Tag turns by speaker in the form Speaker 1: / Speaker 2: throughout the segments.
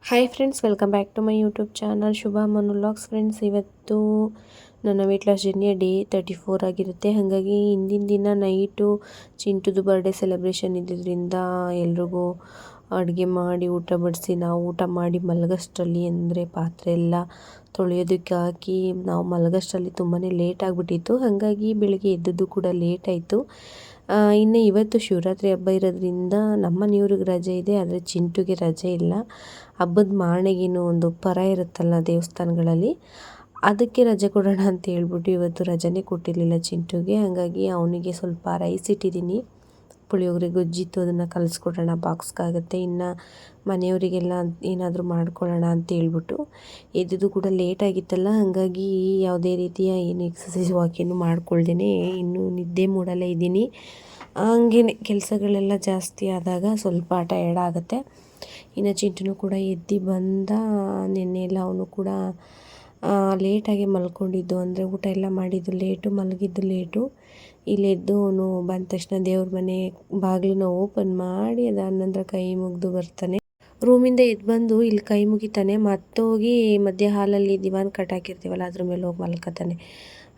Speaker 1: Hi friends, welcome back to my YouTube channel Shubha Manu vlogs. Friends, ಇವತ್ತು ನನ್ನ weight loss ಜರ್ನಿಯ day 34 ಆಗಿರುತ್ತೆ. ಹಾಗಾಗಿ ಹಿಂದಿನ ದಿನ ನೈಟು ಚಿಂಟುದು ಬರ್ಡೇ ಸೆಲೆಬ್ರೇಷನ್ ಇದ್ದಿದ್ದರಿಂದ ಎಲ್ರಿಗೂ ಅಡುಗೆ ಮಾಡಿ ಊಟ ಬಡಿಸಿ ನಾವು ಊಟ ಮಾಡಿ ಮಲಗೋಷ್ಟರಲ್ಲಿ ಅಂದರೆ ಪಾತ್ರೆ ಎಲ್ಲ ತೊಳೆಯೋದಕ್ಕೆ ಹಾಕಿ ನಾವು ಮಲಗೋಷ್ಟರಲ್ಲಿ ತುಂಬಾ ಲೇಟ್ ಆಗಿಬಿಟ್ಟಿತ್ತು. ಹಾಗಾಗಿ ಬೆಳಿಗ್ಗೆ ಎದ್ದದ್ದು ಕೂಡ ಲೇಟ್ ಆಯಿತು. ಇನ್ನು ಇವತ್ತು ಶಿವರಾತ್ರಿ ಹಬ್ಬ ಇರೋದ್ರಿಂದ ನಮ್ಮ ಮನೆಯವ್ರಿಗೆ ರಜೆ ಇದೆ, ಆದರೆ ಚಿಂಟುಗೆ ರಜೆ ಇಲ್ಲ. ಹಬ್ಬದ ಮಾರನೆಗೇನು ಒಂದು ಪರ ಇರುತ್ತಲ್ಲ ದೇವಸ್ಥಾನಗಳಲ್ಲಿ, ಅದಕ್ಕೆ ರಜೆ ಕೊಡೋಣ ಅಂತ ಹೇಳ್ಬಿಟ್ಟು ಇವತ್ತು ರಜೆನೇ ಕೊಟ್ಟಿರಲಿಲ್ಲ ಚಿಂಟುಗೆ. ಹಾಗಾಗಿ ಅವನಿಗೆ ಸ್ವಲ್ಪ ರೈಸ್ ಇಟ್ಟಿದ್ದೀನಿ, ಪುಳಿಯೋಗರೆ ಗೊಜ್ಜಿತ್ತು, ಅದನ್ನು ಕಲಿಸ್ಕೊಡೋಣ ಬಾಕ್ಸ್ಗಾಗುತ್ತೆ. ಇನ್ನು ಮನೆಯವರಿಗೆಲ್ಲ ಏನಾದರೂ ಮಾಡ್ಕೊಳ್ಳೋಣ ಅಂತ ಹೇಳ್ಬಿಟ್ಟು ಎದ್ದು ಕೂಡ ಲೇಟಾಗಿತ್ತಲ್ಲ, ಹಾಗಾಗಿ ಯಾವುದೇ ರೀತಿಯ ಏನು ಎಕ್ಸಸೈಸ್ ವಾಕಿಂಗ್ ಮಾಡ್ಕೊಳ್ದೇನೆ ಇನ್ನೂ ನಿದ್ದೆ ಮೂಡಲ್ಲೇ ಇದ್ದೀನಿ. ಹಂಗೇನೆ ಕೆಲಸಗಳೆಲ್ಲ ಜಾಸ್ತಿ ಆದಾಗ ಸ್ವಲ್ಪ ಟಯರ್ಡ್ ಆಗುತ್ತೆ. ಇನ್ನು ಚಿಂಟುನು ಕೂಡ ಎದ್ದು ಬಂದ. ನಿನ್ನೆ ಎಲ್ಲ ಅವನು ಕೂಡ ಲೇಟಾಗಿ ಮಲ್ಕೊಂಡಿದ್ದು, ಅಂದರೆ ಊಟ ಎಲ್ಲ ಮಾಡಿದ್ದು ಲೇಟು, ಮಲಗಿದ್ದು ಲೇಟು. ಇಲ್ಲೆದ್ದು ಅವನು ಬಂದ ತಕ್ಷಣ ದೇವ್ರ ಮನೆ ಬಾಗಿಲನ್ನ ಓಪನ್ ಮಾಡಿ ಅದಾದ ನಂತರ ಕೈ ಮುಗಿದು ಬರ್ತಾನೆ. ರೂಮಿಂದ ಎದ್ದು ಬಂದು ಇಲ್ಲಿ ಕೈ ಮುಗಿತಾನೆ, ಮತ್ತೋಗಿ ಮಧ್ಯ ಹಾಲಲ್ಲಿ ದಿವಾನ್ ಕಟ್ಟಾಕಿರ್ತೀವಲ್ಲ ಅದ್ರ ಮೇಲೆ ಹೋಗಿ ಮಲ್ಕೋತಾನೆ.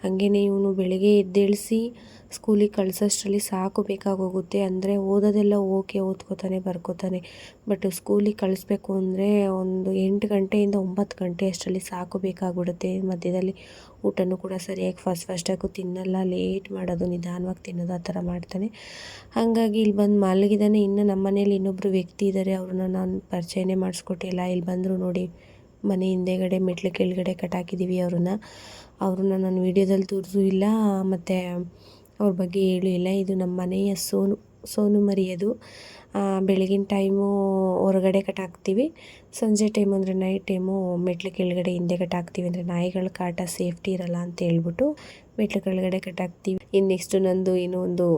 Speaker 1: ಹಾಗೇನೆ ಇವನು ಬೆಳಗ್ಗೆ ಎದ್ದೇಳಿಸಿ ಸ್ಕೂಲಿಗೆ ಕಳ್ಸೋಷ್ಟರಲ್ಲಿ ಸಾಕು ಬೇಕಾಗೋಗುತ್ತೆ. ಅಂದರೆ ಓದೋದೆಲ್ಲ ಓಕೆ, ಓದ್ಕೋತಾನೆ ಬರ್ಕೋತಾನೆ. ಬಟ್ ಸ್ಕೂಲಿಗೆ ಕಳಿಸ್ಬೇಕು ಅಂದರೆ ಒಂದು 8 ಗಂಟೆಯಿಂದ 9 ಗಂಟೆ ಅಷ್ಟರಲ್ಲಿ ಸಾಕು ಬೇಕಾಗ್ಬಿಡುತ್ತೆ. ಮಧ್ಯದಲ್ಲಿ ಊಟನೂ ಕೂಡ ಸರಿಯಾಗಿ ಫಸ್ಟಾಗೂ ತಿನ್ನಲ್ಲ, ಲೇಟ್ ಮಾಡೋದು, ನಿಧಾನವಾಗಿ ತಿನ್ನೋದು, ಆ ಥರ ಮಾಡ್ತಾನೆ. ಹಾಗಾಗಿ ಇಲ್ಲಿ ಬಂದು ಮಲಗಿದ್ದಾನೆ. ಇನ್ನು ನಮ್ಮ ಮನೇಲಿ ಇನ್ನೊಬ್ಬರು ವ್ಯಕ್ತಿ ಇದ್ದಾರೆ, ಅವ್ರನ್ನ ನಾನು ಪರಿಚಯನೇ ಮಾಡಿಸ್ಕೊಟ್ಟಿಲ್ಲ. ಇಲ್ಲಿ ಬಂದರು ನೋಡಿ, ಮನೆ ಹಿಂದೆಗಡೆ ಮೆಟ್ಲು ಕೆಳಗಡೆ ಕಟ್ಟಾಕಿದ್ದೀವಿ ಅವ್ರನ್ನ ನಾನು ವೀಡಿಯೋದಲ್ಲಿ ತೋರಿಸೂ ಇಲ್ಲ, ಮತ್ತು ಅವ್ರ ಬಗ್ಗೆ ಹೇಳೂ ಇಲ್ಲ. ಇದು ನಮ್ಮ ಮನೆಯ ಸೋನು ಮರಿಯೋದು. ಬೆಳಗಿನ ಟೈಮು ಹೊರಗಡೆ ಕಟ್ಟಾಕ್ತೀವಿ, ಸಂಜೆ ಟೈಮ್ ಅಂದರೆ ನೈಟ್ ಟೈಮು ಮೆಟ್ಲು ಕೆಳಗಡೆ ಹಿಂದೆ ಕಟ್ಟಾಕ್ತೀವಿ. ಅಂದರೆ ನಾಯಿಗಳ ಕಾಟ ಸೇಫ್ಟಿ ಇರಲ್ಲ ಅಂತ ಹೇಳ್ಬಿಟ್ಟು ಮೆಟ್ಲು ಕೆಳಗಡೆ ಕಟ್ಟಾಕ್ತೀವಿ. ಇನ್ನು ನೆಕ್ಸ್ಟು ನಂದು ಏನೋ ಒಂದು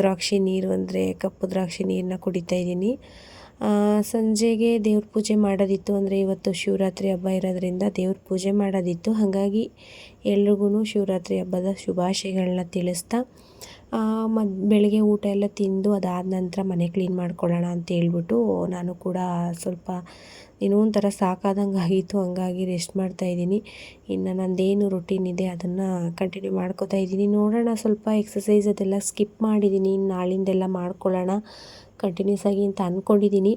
Speaker 1: ದ್ರಾಕ್ಷಿ ನೀರು, ಅಂದರೆ ಕಪ್ಪು ದ್ರಾಕ್ಷಿ ನೀರನ್ನ ಕುಡಿತಾ ಇದ್ದೀನಿ. ಸಂಜೆಗೆ ದೇವ್ರ ಪೂಜೆ ಮಾಡೋದಿತ್ತು, ಅಂದರೆ ಇವತ್ತು ಶಿವರಾತ್ರಿ ಹಬ್ಬ ಇರೋದ್ರಿಂದ ದೇವ್ರ ಪೂಜೆ ಮಾಡೋದಿತ್ತು. ಹಾಗಾಗಿ ಎಲ್ರಿಗೂ ಶಿವರಾತ್ರಿ ಹಬ್ಬದ ಶುಭಾಶಯಗಳನ್ನ ತಿಳಿಸ್ತಾ ಬೆಳಗ್ಗೆ ಊಟ ಎಲ್ಲ ತಿಂದು ಅದಾದ ನಂತರ ಮನೆ ಕ್ಲೀನ್ ಮಾಡ್ಕೊಳ್ಳೋಣ ಅಂತ ಹೇಳ್ಬಿಟ್ಟು ನಾನು ಕೂಡ ಸ್ವಲ್ಪ ಏನೋ ಒಂಥರ ಸಾಕಾದಂಗೆ ಆಗಿತ್ತು, ಹಂಗಾಗಿ ರೆಸ್ಟ್ ಮಾಡ್ತಾಯಿದ್ದೀನಿ. ಇನ್ನು ನಂದೇನು ರೊಟೀನ್ ಇದೆ ಅದನ್ನು ಕಂಟಿನ್ಯೂ ಮಾಡ್ಕೋತಾ ಇದ್ದೀನಿ. ನೋಡೋಣ, ಸ್ವಲ್ಪ ಎಕ್ಸಸೈಸ್ ಅದೆಲ್ಲ ಸ್ಕಿಪ್ ಮಾಡಿದ್ದೀನಿ, ಇನ್ನು ನಾಳಿಂದೆಲ್ಲ ಮಾಡ್ಕೊಳ್ಳೋಣ ಕಂಟಿನ್ಯೂಸ್ ಆಗಿ ಅಂತ ಅಂದ್ಕೊಂಡಿದ್ದೀನಿ.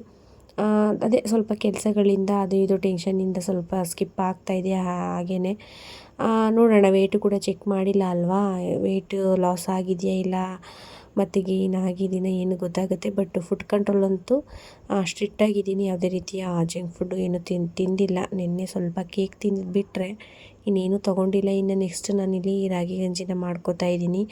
Speaker 1: ಅದೇ ಸ್ವಲ್ಪ ಕೆಲಸಗಳಿಂದ ಅದು ಇದು ಟೆನ್ಷನ್ನಿಂದ ಸ್ವಲ್ಪ ಸ್ಕಿಪ್ ಆಗ್ತಾಯಿದೆ. ಹಾಗೇ ನೋಡೋಣ, ವೇಟು ಕೂಡ ಚೆಕ್ ಮಾಡಿಲ್ಲ ಅಲ್ವಾ, ವೇಟ್ ಲಾಸ್ ಆಗಿದೆಯಾ ಇಲ್ಲ ಮತ್ತು ಗೇನ್ ಆಗಿದ್ದೀನ ಏನು ಗೊತ್ತಾಗುತ್ತೆ. ಬಟ್ ಫುಡ್ ಕಂಟ್ರೋಲ್ ಅಂತೂ ಸ್ಟ್ರಿಕ್ಟಾಗಿದ್ದೀನಿ, ಯಾವುದೇ ರೀತಿಯ ಜಂಕ್ ಫುಡ್ಡು ಏನು ತಿಂದಿಲ್ಲ. ನಿನ್ನೆ ಸ್ವಲ್ಪ ಕೇಕ್ ತಿಂದಿದ್ದು ಬಿಟ್ಟರೆ ಇನ್ನೇನು ತೊಗೊಂಡಿಲ್ಲ. ಇನ್ನು ನೆಕ್ಸ್ಟ್ ನಾನಿಲ್ಲಿ ರಾಗಿ ಗಂಜಿನ ಮಾಡ್ಕೋತಾ ಇದ್ದೀನಿ.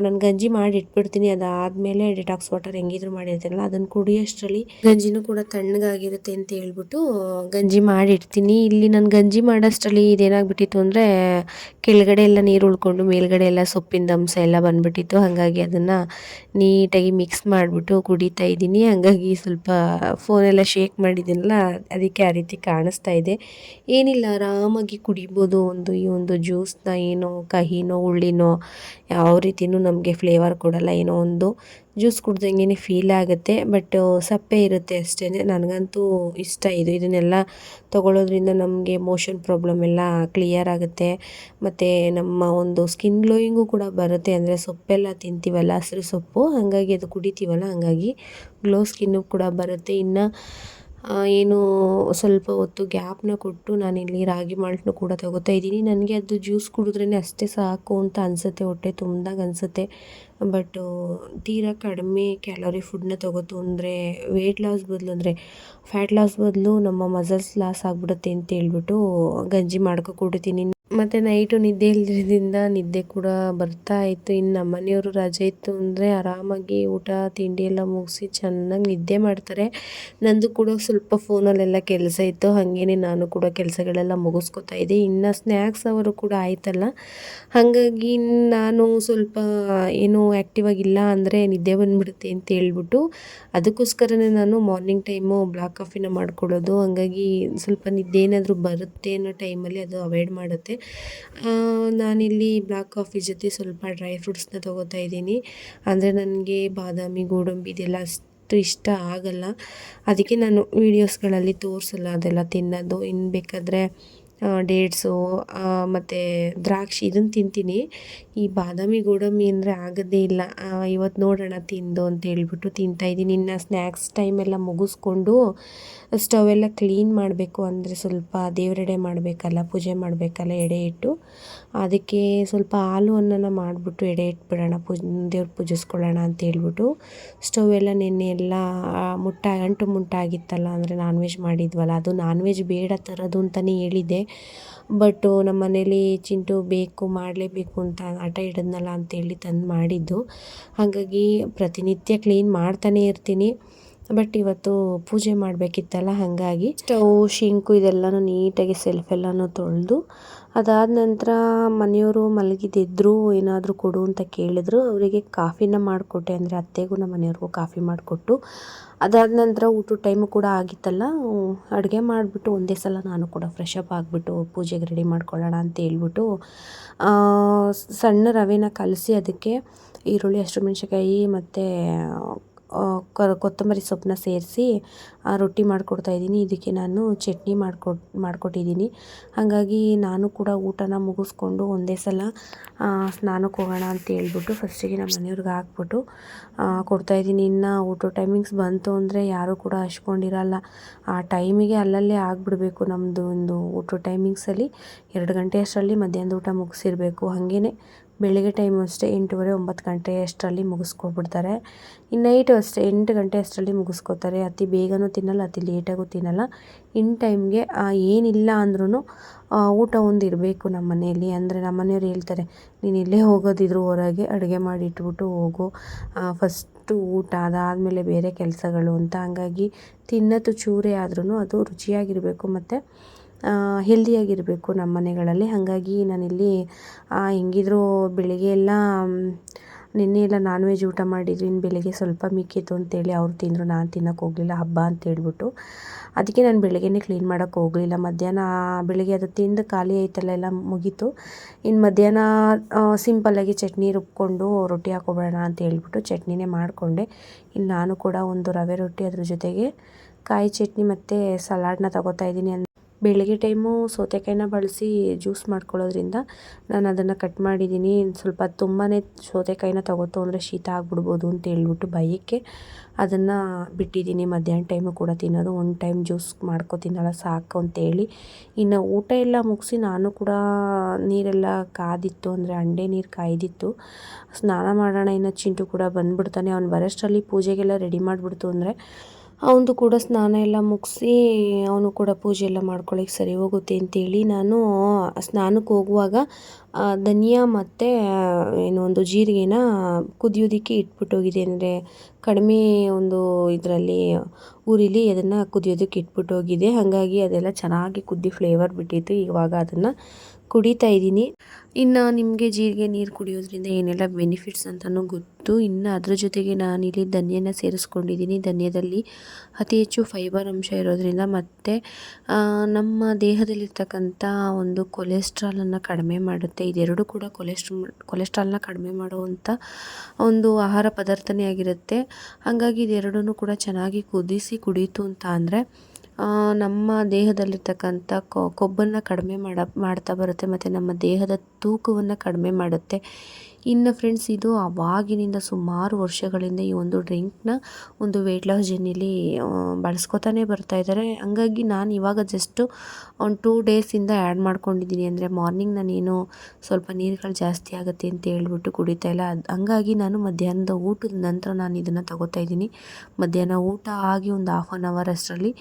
Speaker 1: ನಾನು ಗಂಜಿ ಮಾಡಿ ಇಟ್ಬಿಡ್ತೀನಿ, ಅದಾದಮೇಲೆ ಡಿಟಾಕ್ಸ್ ವಾಟರ್ ಹೆಂಗಿದ್ರು ಮಾಡಿರ್ತೀನಲ್ಲ ಅದನ್ನು ಕುಡಿಯೋಷ್ಟರಲ್ಲಿ ಗಂಜಿನೂ ಕೂಡ ತಣ್ಣಗಾಗಿರುತ್ತೆ ಅಂತ ಹೇಳ್ಬಿಟ್ಟು ಗಂಜಿ ಮಾಡಿಡ್ತೀನಿ. ಇಲ್ಲಿ ನಾನು ಗಂಜಿ ಮಾಡೋಷ್ಟರಲ್ಲಿ ಇದೇನಾಗ್ಬಿಟ್ಟಿತ್ತು ಅಂದರೆ ಕೆಳಗಡೆ ಎಲ್ಲ ನೀರು ಉಳ್ಕೊಂಡು ಮೇಲ್ಗಡೆ ಎಲ್ಲ ಸೊಪ್ಪಿನ ಅಂಶ ಎಲ್ಲ ಬಂದುಬಿಟ್ಟಿತ್ತು. ಹಾಗಾಗಿ ಅದನ್ನು ನೀಟಾಗಿ ಮಿಕ್ಸ್ ಮಾಡಿಬಿಟ್ಟು ಕುಡಿತಾ ಇದ್ದೀನಿ. ಹಾಗಾಗಿ ಸ್ವಲ್ಪ ಫೋನೆಲ್ಲ ಶೇಕ್ ಮಾಡಿದ್ದೀನಲ್ಲ, ಅದಕ್ಕೆ ಆ ರೀತಿ ಕಾಣಿಸ್ತಾ ಇದೆ. ಏನಿಲ್ಲ, ಆರಾಮಾಗಿ ಕುಡಿಬೋದು. ಈ ಒಂದು ಜ್ಯೂಸ್ನ ಏನೋ ಕಹಿನೋ ಹುಳಿನೋ ಯಾವ ರೀತಿಯೂ ನಮಗೆ ಫ್ಲೇವರ್ ಕೊಡಲ್ಲ, ಏನೋ ಒಂದು ಜ್ಯೂಸ್ ಕುಡ್ದಂಗೆ ಫೀಲ್ ಆಗುತ್ತೆ. ಬಟ್ ಸಪ್ಪೆ ಇರುತ್ತೆ ಅಷ್ಟೇ. ನನಗಂತೂ ಇಷ್ಟ ಇದನ್ನೆಲ್ಲ ತೊಗೊಳ್ಳೋದ್ರಿಂದ ನಮಗೆ ಮೋಷನ್ ಪ್ರಾಬ್ಲಮ್ ಎಲ್ಲ ಕ್ಲಿಯರ್ ಆಗುತ್ತೆ, ಮತ್ತು ನಮ್ಮ ಒಂದು ಸ್ಕಿನ್ ಗ್ಲೋಯಿಂಗು ಕೂಡ ಬರುತ್ತೆ. ಅಂದರೆ ಸೊಪ್ಪೆಲ್ಲ ತಿಂತೀವಲ್ಲ, ಹಸಿರು ಸೊಪ್ಪು, ಹಾಗಾಗಿ ಅದು ಕುಡಿತೀವಲ್ಲ, ಹಾಗಾಗಿ ಗ್ಲೋ ಸ್ಕಿನ್ನು ಕೂಡ ಬರುತ್ತೆ. ಇನ್ನು ಏನು ಸ್ವಲ್ಪ ಹೊತ್ತು ಗ್ಯಾಪ್ನ ಕೊಟ್ಟು ನಾನಿಲ್ಲಿ ರಾಗಿ ಮಾಲ್ಟ್ನು ಕೂಡ ತೊಗೋತಾ ಇದ್ದೀನಿ. ನನಗೆ ಅದು ಜ್ಯೂಸ್ ಕುಡಿದ್ರೇ ಅಷ್ಟೇ ಸಾಕು ಅಂತ ಅನಿಸುತ್ತೆ, ಹೊಟ್ಟೆ ತುಂಬ್ದಾಗ ಅನಿಸುತ್ತೆ. ಬಟ್ಟು ತೀರಾ ಕಡಿಮೆ ಕ್ಯಾಲೋರಿ ಫುಡ್ನ ತೊಗೋತು ಅಂದರೆ ವೆಯ್ಟ್ ಲಾಸ್ ಬದಲು, ಅಂದರೆ ಫ್ಯಾಟ್ ಲಾಸ್ ಬದಲು ನಮ್ಮ ಮಸಲ್ಸ್ ಲಾಸ್ ಆಗಿಬಿಡುತ್ತೆ ಅಂತ ಹೇಳ್ಬಿಟ್ಟು ಗಂಜಿ ಮಾಡ್ಕೊ ಕುಡಿತೀನಿ. ಮತ್ತು ನೈಟು ನಿದ್ದೆ ಇಲ್ಲದ್ರಿಂದ ನಿದ್ದೆ ಕೂಡ ಬರ್ತಾ ಇತ್ತು. ಇನ್ನು ನಮ್ಮ ಮನೆಯವರು ರಜೆ ಇತ್ತು ಅಂದರೆ ಆರಾಮಾಗಿ ಊಟ ತಿಂಡಿ ಎಲ್ಲ ಮುಗಿಸಿ ಚೆನ್ನಾಗಿ ನಿದ್ದೆ ಮಾಡ್ತಾರೆ. ನಂದು ಕೂಡ ಸ್ವಲ್ಪ ಫೋನಲ್ಲೆಲ್ಲ ಕೆಲಸ ಇತ್ತು, ಹಾಗೇ ನಾನು ಕೂಡ ಕೆಲಸಗಳೆಲ್ಲ ಮುಗಿಸ್ಕೊತಾ ಇದ್ದೆ. ಇನ್ನು ಸ್ನ್ಯಾಕ್ಸ್ ಅವರು ಕೂಡ ಆಯ್ತಲ್ಲ, ಹಾಗಾಗಿ ನಾನು ಸ್ವಲ್ಪ ಏನೂ ಆ್ಯಕ್ಟಿವ್ ಆಗಿಲ್ಲ, ಅಂದರೆ ನಿದ್ದೆ ಬಂದುಬಿಡುತ್ತೆ ಅಂತ ಹೇಳ್ಬಿಟ್ಟು ಅದಕ್ಕೋಸ್ಕರನೇ ನಾನು ಮಾರ್ನಿಂಗ್ ಟೈಮು ಬ್ಲ್ಯಾಕ್ ಕಾಫಿನ ಮಾಡ್ಕೊಳ್ಳೋದು. ಹಾಗಾಗಿ ಸ್ವಲ್ಪ ನಿದ್ದೆ ಏನಾದರೂ ಬರುತ್ತೆ ಅನ್ನೋ ಟೈಮಲ್ಲಿ ಅದು ಅವಾಯ್ಡ್ ಮಾಡುತ್ತೆ. ನಾನಿಲ್ಲಿ ಬ್ಲ್ಯಾಕ್ ಕಾಫಿ ಜೊತೆ ಸ್ವಲ್ಪ ಡ್ರೈ ಫ್ರೂಟ್ಸ್ನ ತೊಗೋತಾ ಇದ್ದೀನಿ. ಅಂದರೆ ನನಗೆ ಬಾದಾಮಿ ಗೋಡಂಬಿ ಇದೆಲ್ಲ ಅಷ್ಟು ಇಷ್ಟ ಆಗಲ್ಲ. ಅದಕ್ಕೆ ನಾನು ವೀಡಿಯೋಸ್ಗಳಲ್ಲಿ ತೋರಿಸಲ್ಲ ಅದೆಲ್ಲ ತಿನ್ನೋದು. ಇನ್ನು ಬೇಕಾದರೆ ಡೇಟ್ಸು ಮತ್ತು ದ್ರಾಕ್ಷಿ ಇದನ್ನು ತಿಂತೀನಿ. ಈ ಬಾದಾಮಿ ಗೋಡಂಬಿ ಅಂದರೆ ಆಗೋದೇ ಇಲ್ಲ. ಇವತ್ತು ನೋಡೋಣ ತಿಂದು ಅಂತ ಹೇಳ್ಬಿಟ್ಟು ತಿಂತಾಯಿದ್ದೀನಿ. ಇನ್ನು ಸ್ನ್ಯಾಕ್ಸ್ ಟೈಮೆಲ್ಲ ಮುಗಿಸ್ಕೊಂಡು ಸ್ಟವ್ ಎಲ್ಲ ಕ್ಲೀನ್ ಮಾಡಬೇಕು. ಅಂದರೆ ಸ್ವಲ್ಪ ದೇವರೆಡೆ ಮಾಡಬೇಕಲ್ಲ, ಪೂಜೆ ಮಾಡಬೇಕಲ್ಲ ಎಡೆ ಇಟ್ಟು. ಅದಕ್ಕೆ ಸ್ವಲ್ಪ ಹಾಲು ಅನ್ನನ ಮಾಡಿಬಿಟ್ಟು ಎಡೆ ಇಟ್ಬಿಡೋಣ, ದೇವ್ರ ಪೂಜಿಸ್ಕೊಳ್ಳೋಣ ಅಂತ ಹೇಳ್ಬಿಟ್ಟು ಸ್ಟವ್ ಎಲ್ಲ ನೆನ್ನೆ ಎಲ್ಲ ಅಂಟು ಮುಂಟಾಗಿತ್ತಲ್ಲ. ಅಂದರೆ ನಾನ್ ವೆಜ್ ಮಾಡಿದ್ವಲ್ಲ, ಅದು ನಾನ್ ವೆಜ್ ಬೇಡ ತರೋದು ಅಂತಲೇ ಹೇಳಿದ್ದೆ. ಬಟ್ಟು ನಮ್ಮ ಮನೇಲಿ ಚಿಂಟು ಬೇಕು ಮಾಡಲೇಬೇಕು ಅಂತ ಹಠ ಹಿಡಿದ್ನಲ್ಲ ಅಂತೇಳಿ ತಂದು ಮಾಡಿದ್ದು. ಹಾಗಾಗಿ ಪ್ರತಿನಿತ್ಯ ಕ್ಲೀನ್ ಮಾಡ್ತಾನೇ ಇರ್ತೀನಿ. ಬಟ್ ಇವತ್ತು ಪೂಜೆ ಮಾಡಬೇಕಿತ್ತಲ್ಲ, ಹಾಗಾಗಿ ಸ್ಟವ್ ಶಿಂಕು ಇದೆಲ್ಲನೂ ನೀಟಾಗಿ ಸೆಲ್ಫೆಲ್ಲನೂ ತೊಳೆದು, ಅದಾದ ನಂತರ ಮನೆಯವರು ಮಲಗಿದ್ದಿದ್ರು, ಏನಾದರೂ ಕೊಡು ಅಂತ ಕೇಳಿದ್ರು. ಅವರಿಗೆ ಕಾಫಿನ ಮಾಡಿಕೊಟ್ಟೆ. ಅಂದರೆ ಅತ್ತೆಗೂ ನಮ್ಮ ಮನೆಯವ್ರಿಗೂ ಕಾಫಿ ಮಾಡಿಕೊಟ್ಟು, ಅದಾದ ನಂತರ ಊಟದ ಟೈಮು ಕೂಡ ಆಗಿತ್ತಲ್ಲ, ಅಡುಗೆ ಮಾಡಿಬಿಟ್ಟು ಒಂದೇ ಸಲ ನಾನು ಕೂಡ ಫ್ರೆಶ್ ಅಪ್ ಆಗಿಬಿಟ್ಟು ಪೂಜೆಗೆ ರೆಡಿ ಮಾಡ್ಕೊಳ್ಳೋಣ ಅಂತ ಹೇಳ್ಬಿಟ್ಟು ಸಣ್ಣ ರವೆನ ಕಲಸಿ ಅದಕ್ಕೆ ಈರುಳ್ಳಿ, ಹಸಿಮೆಣ್ಸಿನ್ಕಾಯಿ ಮತ್ತು ಕೊತ್ತಂಬರಿ ಸೊಪ್ಪನ್ನ ಸೇರಿಸಿ ರೊಟ್ಟಿ ಮಾಡಿಕೊಡ್ತಾಯಿದ್ದೀನಿ. ಇದಕ್ಕೆ ನಾನು ಚಟ್ನಿ ಮಾಡಿಕೊಟ್ಟಿದ್ದೀನಿ. ಹಾಗಾಗಿ ನಾನು ಕೂಡ ಊಟನ ಮುಗಿಸ್ಕೊಂಡು ಒಂದೇ ಸಲ ಸ್ನಾನಕ್ಕೆ ಹೋಗೋಣ ಅಂತ ಹೇಳ್ಬಿಟ್ಟು ಫಸ್ಟಿಗೆ ನಮ್ಮ ಮನೆಯವ್ರಿಗೆ ಹಾಕ್ಬಿಟ್ಟು ಕೊಡ್ತಾಯಿದ್ದೀನಿ. ಇನ್ನು ಊಟ ಟೈಮಿಂಗ್ಸ್ ಬಂತು ಅಂದರೆ ಯಾರೂ ಕೂಡ ಹಚ್ಕೊಂಡಿರಲ್ಲ. ಆ ಟೈಮಿಗೆ ಅಲ್ಲಲ್ಲೇ ಆಗಿಬಿಡ್ಬೇಕು ನಮ್ಮದು ಒಂದು ಊಟ ಟೈಮಿಂಗ್ಸಲ್ಲಿ. 2 ಗಂಟೆ ಅಷ್ಟರಲ್ಲಿ ಮಧ್ಯಾಹ್ನದ ಊಟ ಮುಗಿಸಿರಬೇಕು. ಹಾಗೇ ಬೆಳಗ್ಗೆ ಟೈಮು ಅಷ್ಟೇ 8:30 9 ಗಂಟೆ ಅಷ್ಟರಲ್ಲಿ ಮುಗಿಸ್ಕೊಬಿಡ್ತಾರೆ. ಇನ್ನು ನೈಟು ಅಷ್ಟೇ 8 ಗಂಟೆ ಅಷ್ಟರಲ್ಲಿ ಮುಗಿಸ್ಕೋತಾರೆ. ಅತಿ ಬೇಗನೂ ತಿನ್ನಲ್ಲ, ಅತಿ ಲೇಟಾಗೂ ತಿನ್ನಲ್ಲ. ಇನ್ ಟೈಮ್ಗೆ ಏನಿಲ್ಲ ಅಂದ್ರೂ ಊಟ ಒಂದು ಇರಬೇಕು ನಮ್ಮ ಮನೆಯಲ್ಲಿ. ಅಂದರೆ ನಮ್ಮ ಮನೆಯವ್ರು ಹೇಳ್ತಾರೆ, ನೀನು ಇಲ್ಲೇ ಹೋಗೋದಿದ್ರು ಹೊರಗೆ ಅಡುಗೆ ಮಾಡಿ ಇಟ್ಬಿಟ್ಟು ಹೋಗು, ಫಸ್ಟು ಊಟ, ಅದಾದಮೇಲೆ ಬೇರೆ ಕೆಲಸಗಳು ಅಂತ. ಹಂಗಾಗಿ ತಿನ್ನೋದು ಚೂರೇ ಆದ್ರೂ ಅದು ರುಚಿಯಾಗಿರಬೇಕು ಮತ್ತು ಹೆಲ್ದಿಯಾಗಿರಬೇಕು ನಮ್ಮ ಮನೆಗಳಲ್ಲಿ. ಹಾಗಾಗಿ ನಾನಿಲ್ಲಿ ಹೆಂಗಿದ್ರು ಬೆಳಿಗ್ಗೆ ಎಲ್ಲ ನಿನ್ನೆ ಎಲ್ಲ ನಾನ್ ವೆಜ್ ಊಟ ಮಾಡಿದ್ವಿ. ಇನ್ನು ಬೆಳಿಗ್ಗೆ ಸ್ವಲ್ಪ ಮಿಕ್ಕಿತ್ತು ಅಂತೇಳಿ ಅವ್ರು ತಿಂದರು, ನಾನು ತಿನ್ನೋಕ್ಕೆ ಹೋಗಲಿಲ್ಲ, ಹಬ್ಬ ಅಂತೇಳ್ಬಿಟ್ಟು. ಅದಕ್ಕೆ ನಾನು ಬೆಳಗ್ಗೆನೇ ಕ್ಲೀನ್ ಮಾಡೋಕ್ಕೆ ಹೋಗಲಿಲ್ಲ. ಮಧ್ಯಾಹ್ನ ಬೆಳಿಗ್ಗೆ ಅದು ತಿಂದು ಖಾಲಿ ಆಯ್ತಲ್ಲ, ಎಲ್ಲ ಮುಗೀತು. ಇನ್ನು ಮಧ್ಯಾಹ್ನ ಸಿಂಪಲ್ಲಾಗಿ ಚಟ್ನಿ ರುಬ್ಕೊಂಡು ರೊಟ್ಟಿ ಹಾಕ್ಕೊಬಿಡೋಣ ಅಂತ ಹೇಳ್ಬಿಟ್ಟು ಚಟ್ನಿನೇ ಮಾಡಿಕೊಂಡೆ. ಇನ್ನು ನಾನು ಕೂಡ ಒಂದು ರವೆ ರೊಟ್ಟಿ, ಅದ್ರ ಜೊತೆಗೆ ಕಾಯಿ ಚಟ್ನಿ ಮತ್ತು ಸಲಾಡ್ನ ತಗೋತಾಯಿದ್ದೀನಿ. ಬೆಳಗ್ಗೆ ಟೈಮು ಸೌತೆಕಾಯಿನ ಬಳಸಿ ಜ್ಯೂಸ್ ಮಾಡ್ಕೊಳ್ಳೋದ್ರಿಂದ ನಾನು ಅದನ್ನು ಕಟ್ ಮಾಡಿದ್ದೀನಿ. ಸ್ವಲ್ಪ ತುಂಬಾ ಸೌತೆಕಾಯಿನ ತಗೋತು ಅಂದರೆ ಶೀತ ಆಗಿಬಿಡ್ಬೋದು ಅಂತ ಹೇಳ್ಬಿಟ್ಟು ಭಯಕ್ಕೆ ಅದನ್ನು ಬಿಟ್ಟಿದ್ದೀನಿ. ಮಧ್ಯಾಹ್ನ ಟೈಮು ಕೂಡ ತಿನ್ನೋದು, ಒಂದು ಟೈಮ್ ಜ್ಯೂಸ್ ಮಾಡ್ಕೊತೀನಲ್ಲ ಸಾಕು ಅಂತೇಳಿ. ಇನ್ನು ಊಟ ಎಲ್ಲ ಮುಗಿಸಿ ನಾನು ಕೂಡ ನೀರೆಲ್ಲ ಕಾದಿತ್ತು, ಅಂದರೆ ಹಂಡೆ ನೀರು ಕಾಯ್ದಿತ್ತು. ಸ್ನಾನ ಮಾಡೋಣ, ಇನ್ನು ಚಿಂಟು ಕೂಡ ಬಂದುಬಿಡ್ತಾನೆ. ಅವ್ನು ಬರೋಷ್ಟರಲ್ಲಿ ಪೂಜೆಗೆಲ್ಲ ರೆಡಿ ಮಾಡಿಬಿಡ್ತು ಅಂದರೆ ಅವನದು ಕೂಡ ಸ್ನಾನ ಎಲ್ಲ ಮುಗಿಸಿ ಅವನು ಕೂಡ ಪೂಜೆ ಎಲ್ಲ ಮಾಡ್ಕೊಳ್ಳಿಕ್ಕೆ ಸರಿ ಹೋಗುತ್ತೆ ಅಂತೇಳಿ ನಾನು ಸ್ನಾನಕ್ಕೆ ಹೋಗುವಾಗ ಧನಿಯಾ ಮತ್ತು ಒಂದು ಜೀರಿಗೆನ ಕುದಿಯೋದಕ್ಕೆ ಇಟ್ಬಿಟ್ಟೋಗಿದೆ. ಅಂದರೆ ಕಡಿಮೆ ಒಂದು ಇದರಲ್ಲಿ ಉರಿಲಿ ಅದನ್ನು ಕುದಿಯೋದಕ್ಕೆ ಇಟ್ಬಿಟ್ಟೋಗಿದೆ. ಹಾಗಾಗಿ ಅದೆಲ್ಲ ಚೆನ್ನಾಗಿ ಕುದ್ದು ಫ್ಲೇವರ್ ಬಿಟ್ಟಿತ್ತು. ಇವಾಗ ಅದನ್ನು ಕುಡಿತಾ ಇದ್ದೀನಿ. ಇನ್ನು ನಿಮಗೆ ಜೀರಿಗೆ ನೀರು ಕುಡಿಯೋದ್ರಿಂದ ಏನೆಲ್ಲ ಬೆನಿಫಿಟ್ಸ್ ಅಂತಲೂ ಗೊತ್ತು. ಇನ್ನು ಅದ್ರ ಜೊತೆಗೆ ನಾನಿಲ್ಲಿ ಧನಿಯನ ಸೇರಿಸ್ಕೊಂಡಿದ್ದೀನಿ. ಧನಿಯದಲ್ಲಿ ಅತಿ ಹೆಚ್ಚು ಫೈಬರ್ ಅಂಶ ಇರೋದ್ರಿಂದ ಮತ್ತು ನಮ್ಮ ದೇಹದಲ್ಲಿರ್ತಕ್ಕಂಥ ಒಂದು ಕೊಲೆಸ್ಟ್ರಾಲನ್ನು ಕಡಿಮೆ ಮಾಡುತ್ತೆ. ಇದೆರಡು ಕೂಡ ಕೊಲೆಸ್ಟ್ರಾಲ್ನ ಕಡಿಮೆ ಮಾಡುವಂಥ ಒಂದು ಆಹಾರ ಪದಾರ್ಥನೇ ಆಗಿರುತ್ತೆ. ಹಾಗಾಗಿ ಇದೆರಡೂ ಕೂಡ ಚೆನ್ನಾಗಿ ಕುದಿಸಿ ಕುಡೀತು ಅಂತ ಅಂದರೆ ನಮ್ಮ ದೇಹದಲ್ಲಿರ್ತಕ್ಕಂಥ ಕೊಬ್ಬನ್ನು ಕಡಿಮೆ ಮಾಡ್ತಾ ಬರುತ್ತೆ ಮತ್ತು ನಮ್ಮ ದೇಹದ ತೂಕವನ್ನು ಕಡಿಮೆ ಮಾಡುತ್ತೆ. ಇನ್ನು ಫ್ರೆಂಡ್ಸ್, ಇದು ಆವಾಗಿನಿಂದ ಸುಮಾರು ವರ್ಷಗಳಿಂದ ಈ ಒಂದು ಡ್ರಿಂಕ್ನ ಒಂದು ವೆಯ್ಟ್ ಲಾಸ್ ಜರ್ನಿಲಿ ಬಳಸ್ಕೊತಾನೆ ಬರ್ತಾಯಿದ್ದಾರೆ. ಹಂಗಾಗಿ ನಾನು ಇವಾಗ ಜಸ್ಟು ಒಂದು 2 ಡೇಸಿಂದ ಆ್ಯಡ್ ಮಾಡ್ಕೊಂಡಿದ್ದೀನಿ. ಅಂದರೆ ಮಾರ್ನಿಂಗ್ ನಾನೇನು ಸ್ವಲ್ಪ ನೀರುಗಳು ಜಾಸ್ತಿ ಆಗುತ್ತೆ ಅಂತ ಹೇಳ್ಬಿಟ್ಟು ಕುಡಿತಾ ಇಲ್ಲ. ಹಂಗಾಗಿ ನಾನು ಮಧ್ಯಾಹ್ನದ ಊಟದ ನಂತರ ನಾನು ಇದನ್ನು ತಗೋತಾ ಇದ್ದೀನಿ. ಮಧ್ಯಾಹ್ನ ಊಟ ಆಗಿ ಒಂದು 1/2 hour ಅಷ್ಟರಲ್ಲಿ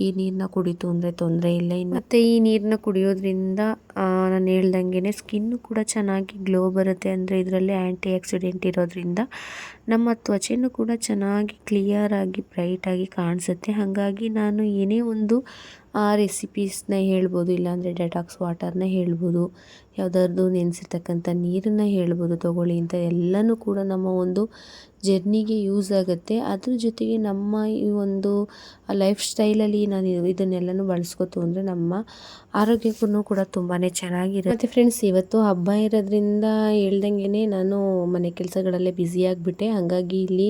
Speaker 1: ಈ ನೀರನ್ನ ಕುಡಿತು ಅಂದರೆ ತೊಂದರೆ ಇಲ್ಲ. ಮತ್ತು ಈ ನೀರನ್ನ ಕುಡಿಯೋದ್ರಿಂದ ನಾನು ಹೇಳ್ದಂಗೆ ಸ್ಕಿನ್ನು ಕೂಡ ಚೆನ್ನಾಗಿ ಗ್ಲೋ ಬರುತ್ತೆ. ಅಂದರೆ ಇದರಲ್ಲಿ ಆ್ಯಂಟಿ ಆಕ್ಸಿಡೆಂಟ್ ಇರೋದ್ರಿಂದ ನಮ್ಮ ತ್ವಚೆನೂ ಕೂಡ ಚೆನ್ನಾಗಿ ಕ್ಲಿಯರಾಗಿ ಬ್ರೈಟಾಗಿ ಕಾಣಿಸುತ್ತೆ. ಹಾಗಾಗಿ ನಾನು ಏನೇ ಒಂದು ರೆಸಿಪೀಸ್ನ ಹೇಳ್ಬೋದು, ಇಲ್ಲಾಂದರೆ ಡೆಟಾಕ್ಸ್ ವಾಟರ್ನ ಹೇಳ್ಬೋದು, ಯಾವುದಾದ್ರು ನೆನೆಸಿರ್ತಕ್ಕಂಥ ನೀರನ್ನು ಹೇಳ್ಬೋದು ತೊಗೊಳ್ಳಿ ಅಂತ. ಎಲ್ಲನೂ ಕೂಡ ನಮ್ಮ ಒಂದು ಜರ್ನಿಗೆ ಯೂಸ್ ಆಗುತ್ತೆ. ಅದ್ರ ಜೊತೆಗೆ ನಮ್ಮ ಈ ಒಂದು ಲೈಫ್ ಸ್ಟೈಲಲ್ಲಿ ನಾನು ಇದನ್ನೆಲ್ಲನೂ ಬಳಸ್ಕೊತು ಅಂದರೆ ನಮ್ಮ ಆರೋಗ್ಯಕ್ಕೂ ಕೂಡ ತುಂಬಾ ಚೆನ್ನಾಗಿರುತ್ತೆ. ಮತ್ತು ಫ್ರೆಂಡ್ಸ್, ಇವತ್ತು ಹಬ್ಬ ಇರೋದ್ರಿಂದ ಹೇಳ್ದಂಗೆ ನಾನು ಮನೆ ಕೆಲಸಗಳಲ್ಲೇ ಬ್ಯುಸಿಯಾಗಿಬಿಟ್ಟೆ. ಹಾಗಾಗಿ ಇಲ್ಲಿ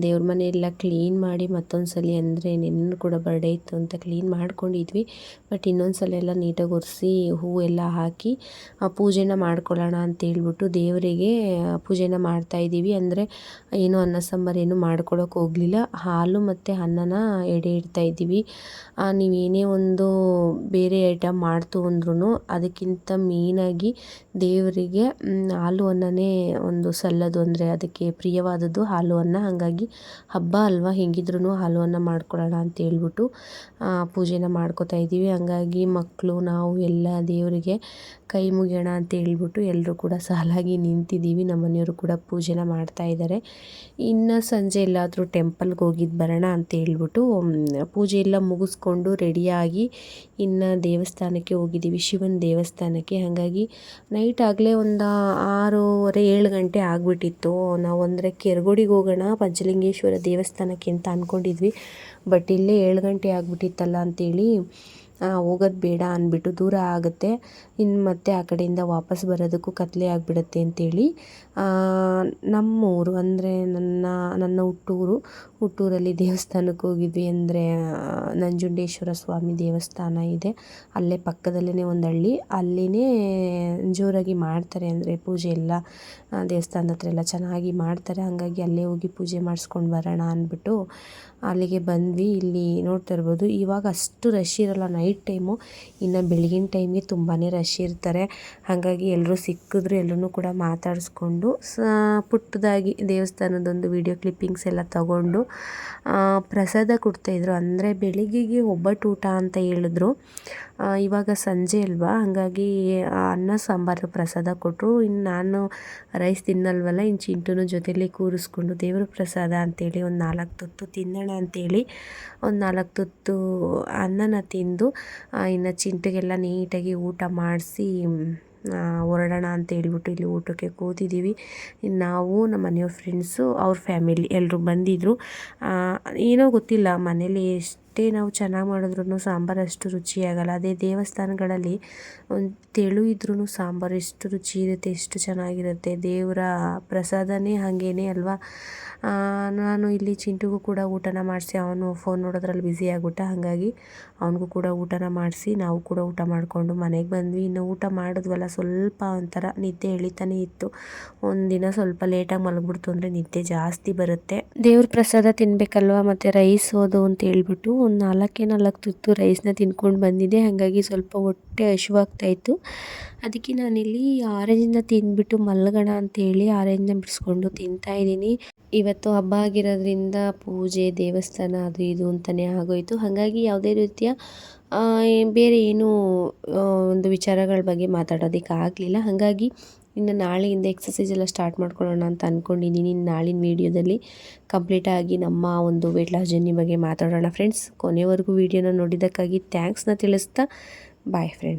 Speaker 1: ದೇವ್ರ ಮನೆಯೆಲ್ಲ ಕ್ಲೀನ್ ಮಾಡಿ ಮತ್ತೊಂದು ಸಲ ಅಂದರೆ ನಿನ್ನೆ ಕೂಡ ಬರ್ಡೇ ಇತ್ತು ಅಂತ ಕ್ಲೀನ್ ಮಾಡ್ಕೊಂಡಿದ್ವಿ. ಬಟ್ ಇನ್ನೊಂದು ಸಲ ಎಲ್ಲ ನೀಟಾಗಿ ಒರೆಸಿ ಹೂವೆಲ್ಲ ಹಾಕಿ ಪೂಜೆನ ಮಾಡ್ಕೊಳ್ಳೋಣ ಅಂತೇಳ್ಬಿಟ್ಟು ದೇವರಿಗೆ ಪೂಜೆನ ಮಾಡ್ತಾಯಿದ್ದೀವಿ. ಅಂದರೆ ಏನು ಅನ್ನ ಸಾಂಬಾರು ಏನು ಮಾಡ್ಕೊಳ್ಳೋಕೆ ಹೋಗಲಿಲ್ಲ. ಹಾಲು ಮತ್ತು ಅನ್ನನ ಎಡೆ ಇಡ್ತಾ ಇದ್ದೀವಿ. ನೀವೇನೇ ಒಂದು ಬೇರೆ ಐಟಮ್ ಮಾಡ್ತು ಅಂದ್ರೂ ಅದಕ್ಕಿಂತ ಮೇಯ್ನಾಗಿ ದೇವರಿಗೆ ಹಾಲು ಅನ್ನನೇ ಒಂದು ಸಲ್ಲದು, ಅಂದರೆ ಅದಕ್ಕೆ ಪ್ರಿಯವಾದದ್ದು ಹಾಲು ಅನ್ನ. ಹಾಗಾಗಿ ಹಬ್ಬ ಅಲ್ವಾ, ಹೆಂಗಿದ್ರೂ ಹಾಲು ಅನ್ನ ಮಾಡ್ಕೊಳ್ಳೋಣ ಅಂತ ಹೇಳ್ಬಿಟ್ಟು ಪೂಜೆನ ಮಾಡ್ಕೋತಾ ಇದ್ದೀವಿ. ಹಂಗಾಗಿ ಮಕ್ಕಳು ನಾವು ಎಲ್ಲ ದೇವರಿಗೆ ಕೈ ಮುಗಿಯೋಣ ಅಂತ ಹೇಳ್ಬಿಟ್ಟು ಎಲ್ಲರೂ ಕೂಡ ಸಾಲಾಗಿ ನಿಂತಿದ್ದೀವಿ. ನಮ್ಮ ಮನೆಯವರು ಕೂಡ ಪೂಜೆನ ಮಾಡ್ತಾ ಇದ್ದಾರೆ. ಇನ್ನು ಸಂಜೆ ಎಲ್ಲಾದರೂ ಟೆಂಪಲ್ಗೆ ಹೋಗಿದ್ದು ಬರೋಣ ಅಂತ ಹೇಳ್ಬಿಟ್ಟು ಪೂಜೆ ಎಲ್ಲ ಮುಗಿಸ್ಕೊಂಡು ರೆಡಿಯಾಗಿ ಇನ್ನು ದೇವಸ್ಥಾನಕ್ಕೆ ಹೋಗಿದ್ದೀವಿ, ಶಿವನ ದೇವಸ್ಥಾನಕ್ಕೆ. ಹಾಗಾಗಿ ನೈಟ್ ಆಗಲೇ ಒಂದು 6:30 7 ಗಂಟೆ ಆಗಿಬಿಟ್ಟಿತ್ತು. ನಾವು ಅಂದರೆ ಕೆರಗೋಡಿಗೆ ಹೋಗೋಣ ಪಂಚಲಿಂಗೇಶ್ವರ ದೇವಸ್ಥಾನಕ್ಕೆ ಅಂತ ಅಂದ್ಕೊಂಡಿದ್ವಿ. ಬಟ್ ಇಲ್ಲೇ 7 ಗಂಟೆ ಆಗಿಬಿಟ್ಟಿತ್ತಲ್ಲ ಅಂತೇಳಿ ಹೋಗೋದು ಬೇಡ ಅಂದ್ಬಿಟ್ಟು, ದೂರ ಆಗುತ್ತೆ, ಇನ್ನು ಮತ್ತೆ ಆ ಕಡೆಯಿಂದ ವಾಪಸ್ ಬರೋದಕ್ಕೂ ಕತ್ಲೆ ಆಗಿಬಿಡುತ್ತೆ ಅಂತೇಳಿ ನಮ್ಮೂರು ಅಂದರೆ ನನ್ನ ಹುಟ್ಟೂರಲ್ಲಿ ದೇವಸ್ಥಾನಕ್ಕೆ ಹೋಗಿದ್ವಿ. ಅಂದರೆ ನಂಜುಂಡೇಶ್ವರ ಸ್ವಾಮಿ ದೇವಸ್ಥಾನ ಇದೆ, ಅಲ್ಲೇ ಪಕ್ಕದಲ್ಲೇ ಒಂದು ಹಳ್ಳಿ, ಅಲ್ಲಿನೇ ಜೋರಾಗಿ ಮಾಡ್ತಾರೆ. ಅಂದರೆ ಪೂಜೆ ಎಲ್ಲ ದೇವಸ್ಥಾನದ ಹತ್ರ ಎಲ್ಲ ಚೆನ್ನಾಗಿ ಮಾಡ್ತಾರೆ. ಹಾಗಾಗಿ ಅಲ್ಲೇ ಹೋಗಿ ಪೂಜೆ ಮಾಡಿಸ್ಕೊಂಡು ಬರೋಣ ಅಂದ್ಬಿಟ್ಟು ಅಲ್ಲಿಗೆ ಬಂದ್ವಿ. ಇಲ್ಲಿ ನೋಡ್ತಾ ಇರ್ಬೋದು, ಇವಾಗ ಅಷ್ಟು ರಶ್ ಇರೋಲ್ಲ ನೈಟ್ ಟೈಮು. ಇನ್ನು ಬೆಳಗಿನ ಟೈಮ್ಗೆ ತುಂಬಾ ರಶ್ ಇರ್ತಾರೆ. ಹಾಗಾಗಿ ಎಲ್ಲರೂ ಸಿಕ್ಕಿದ್ರು ಎಲ್ಲರೂ ಕೂಡ ಮಾತಾಡಿಸ್ಕೊಂಡು ಪುಟ್ಟದಾಗಿ ದೇವಸ್ಥಾನದೊಂದು ವಿಡಿಯೋ ಕ್ಲಿಪ್ಪಿಂಗ್ಸ್ ಎಲ್ಲ ತಗೊಂಡು ಪ್ರಸಾದ ಕೊಡ್ತಾಯಿದ್ರು. ಅಂದರೆ ಬೆಳಿಗ್ಗೆಗೆ ಒಬ್ಬಟ್ಟು ಊಟ ಅಂತ ಹೇಳಿದ್ರು, ಇವಾಗ ಸಂಜೆ ಅಲ್ವಾ, ಹಾಗಾಗಿ ಅನ್ನ ಸಾಂಬಾರು ಪ್ರಸಾದ ಕೊಟ್ಟರು. ಇನ್ನು ನಾನು ರೈಸ್ ತಿನ್ನಲ್ವಲ್ಲ, ಇನ್ನು ಚಿಂಟುನ ಜೊತೆಲಿ ಕೂರಿಸ್ಕೊಂಡು ದೇವ್ರ ಪ್ರಸಾದ ಅಂತೇಳಿ ಒಂದು 4 ತುತ್ತು ತಿನ್ನೋಣ ಅಂತೇಳಿ ಒಂದು 4 ತುತ್ತು ಅನ್ನನ ತಿಂದು ಇನ್ನು ಚಿಂಟುಗೆಲ್ಲ ನೀಟಾಗಿ ಊಟ ಮಾಡಿಸಿ ಹೊರಡೋಣ ಅಂತ ಹೇಳ್ಬಿಟ್ಟು ಇಲ್ಲಿ ಊಟಕ್ಕೆ ಕೂತಿದ್ದೀವಿ. ನಾವು ನಮ್ಮ ಮನೆಯವ್ರ ಫ್ರೆಂಡ್ಸು ಅವ್ರ ಫ್ಯಾಮಿಲಿ ಎಲ್ಲರೂ ಬಂದಿದ್ದರು. ಏನೋ ಗೊತ್ತಿಲ್ಲ, ಮನೇಲಿ ಎಷ್ಟೇ ನಾವು ಚೆನ್ನಾಗಿ ಮಾಡಿದ್ರೂ ಸಾಂಬಾರು ಅಷ್ಟು ರುಚಿಯಾಗಲ್ಲ. ಅದೇ ದೇವಸ್ಥಾನಗಳಲ್ಲಿ ಒಂದು ತೆಳು ಇದ್ರೂ ಸಾಂಬಾರು ಎಷ್ಟು ರುಚಿ ಇರುತ್ತೆ, ಎಷ್ಟು ಚೆನ್ನಾಗಿರುತ್ತೆ. ದೇವರ ಪ್ರಸಾದನೇ ಹಾಗೇನೆ ಅಲ್ವಾ. ನಾನು ಇಲ್ಲಿ ಚಿಂಟುಗೂ ಕೂಡ ಊಟನ ಮಾಡಿಸಿ, ಅವನು ಫೋನ್ ನೋಡೋದ್ರಲ್ಲಿ ಬ್ಯುಸಿ ಆಗಿಬಿಟ್ಟ. ಹಾಗಾಗಿ ಅವನಿಗೂ ಕೂಡ ಊಟನ ಮಾಡಿಸಿ ನಾವು ಕೂಡ ಊಟ ಮಾಡಿಕೊಂಡು ಮನೆಗೆ ಬಂದ್ವಿ. ಇನ್ನು ಊಟ ಮಾಡಿದ್ವಲ್ಲ, ಸ್ವಲ್ಪ ಒಂಥರ ನಿದ್ದೆ ಎಳಿತಾನೆ ಇತ್ತು. ಒಂದಿನ ಸ್ವಲ್ಪ ಲೇಟಾಗಿ ಮಲಗಿಬಿಡ್ತು ಅಂದರೆ ನಿದ್ದೆ ಜಾಸ್ತಿ ಬರುತ್ತೆ. ದೇವ್ರ ಪ್ರಸಾದ ತಿನ್ನಬೇಕಲ್ವ, ಮತ್ತು ರೈಸ್ ಹೋದು ಅಂತ ಹೇಳ್ಬಿಟ್ಟು ಒಂದು 4 ತುತ್ತು ರೈಸ್ನ ತಿನ್ಕೊಂಡು ಬಂದಿದ್ದೆ. ಹಾಗಾಗಿ ಸ್ವಲ್ಪ ಹೊಟ್ಟೆ ಹಸಿವಾಗ್ತಾಯಿತ್ತು. ಅದಕ್ಕೆ ನಾನಿಲ್ಲಿ ಆರೆಂಜನ್ನ ತಿಂದ್ಬಿಟ್ಟು ಮಲಗೋಣ ಅಂತೇಳಿ ಆರೆಂಜನ್ನ ಬಿಡಿಸ್ಕೊಂಡು ತಿಂತಾಯಿದ್ದೀನಿ. ಇವತ್ತು ಹಬ್ಬ ಆಗಿರೋದ್ರಿಂದ ಪೂಜೆ ದೇವಸ್ಥಾನ ಅದು ಇದು ಅಂತಲೇ ಆಗೋಯಿತು. ಹಾಗಾಗಿ ಯಾವುದೇ ರೀತಿಯ ಬೇರೆ ಏನೂ ಒಂದು ವಿಚಾರಗಳ ಬಗ್ಗೆ ಮಾತಾಡೋದಕ್ಕೆ ಆಗಲಿಲ್ಲ. ಹಾಗಾಗಿ ಇನ್ನು ನಾಳೆಯಿಂದ ಎಕ್ಸಸೈಸ್ ಎಲ್ಲ ಸ್ಟಾರ್ಟ್ ಮಾಡ್ಕೊಳ್ಳೋಣ ಅಂತ ಅಂದ್ಕೊಂಡಿದ್ದೀನಿ. ನಾಳಿನ ವೀಡಿಯೋದಲ್ಲಿ ಕಂಪ್ಲೀಟಾಗಿ ನಮ್ಮ ಒಂದು ವೇಟ್ ಲಾಸ್ ಜರ್ನಿ ಬಗ್ಗೆ ಮಾತಾಡೋಣ ಫ್ರೆಂಡ್ಸ್. ಕೊನೆವರೆಗೂ ವೀಡಿಯೋನ ನೋಡಿದ್ದಕ್ಕಾಗಿ ಥ್ಯಾಂಕ್ಸ್ನ ತಿಳಿಸ್ತಾ ಬಾಯ್ ಫ್ರೆಂಡ್ಸ್.